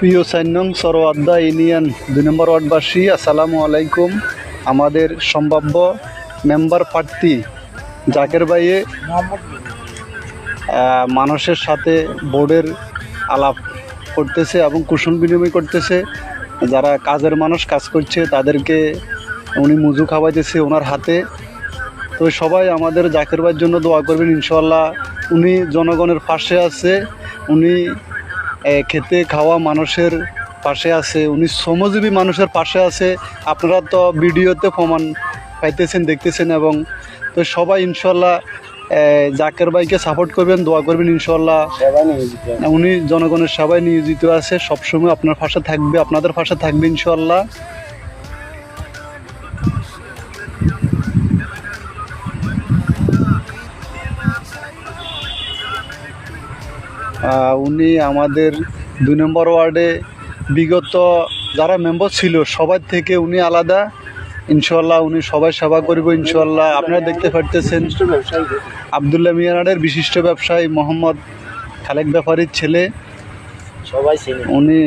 প্রিয় ৪ নং সরওয়াদ্দা ইউনিয়ন ২ নম্বর ওয়ার্ডবাসী, আসসালামু আলাইকুম। আমাদের সম্ভাব্য মেম্বার প্রার্থী জাকের ভাইয়ে মানুষের সাথে বোর্ডের আলাপ করতেছে এবং কুশল বিনিময় করতেছে। যারা কাজের মানুষ কাজ করছে তাদেরকে উনি মুজু খাওয়াইতেছে ওনার হাতে। তো সবাই আমাদের জাকের ভাইয়ের জন্য দোয়া করবেন, ইনশাআল্লাহ উনি জনগণের পাশে আছে, উনি খেতে খাওয়া মানুষের পাশে আছে, উনি শ্রমজীবী মানুষের পাশে আছে। আপনারা তো ভিডিওতে প্রমাণ পাইতেছেন, দেখতেছেন। এবং তো সবাই ইনশাল্লাহ জাকের ভাইকে সাপোর্ট করবেন, দোয়া করবেন। ইনশাল্লাহ উনি জনগণের সেবায় নিয়োজিত আছে, সবসময় আপনার পাশে থাকবে, আপনাদের পাশে থাকবে ইনশাল্লাহ। উনি আমাদের ২ নম্বর ওয়ার্ডে বিগত যারা মেম্বার ছিল সবার থেকে উনি আলাদা। ইনশাল্লাহ উনি সবাই সেবা করব ইনশাল্লাহ। আপনারা দেখতে পারতেছেন আবদুল্লাহ মিয়ানারের বিশিষ্ট ব্যবসায়ী মোহাম্মদ খালেক ব্যাপারীর ছেলে। সবাই চিনেন, উনি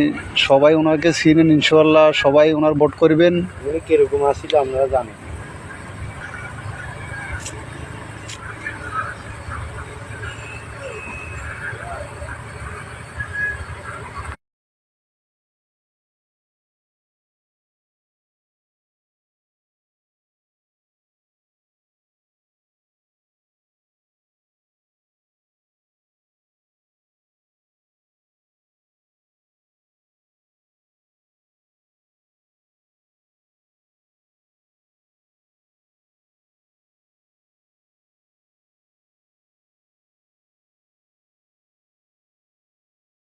সবাই ওনাকে চিনেন। ইনশাল্লাহ সবাই ওনার ভোট করবেন। উনি কিরকম আসছিল আপনারা জানেন।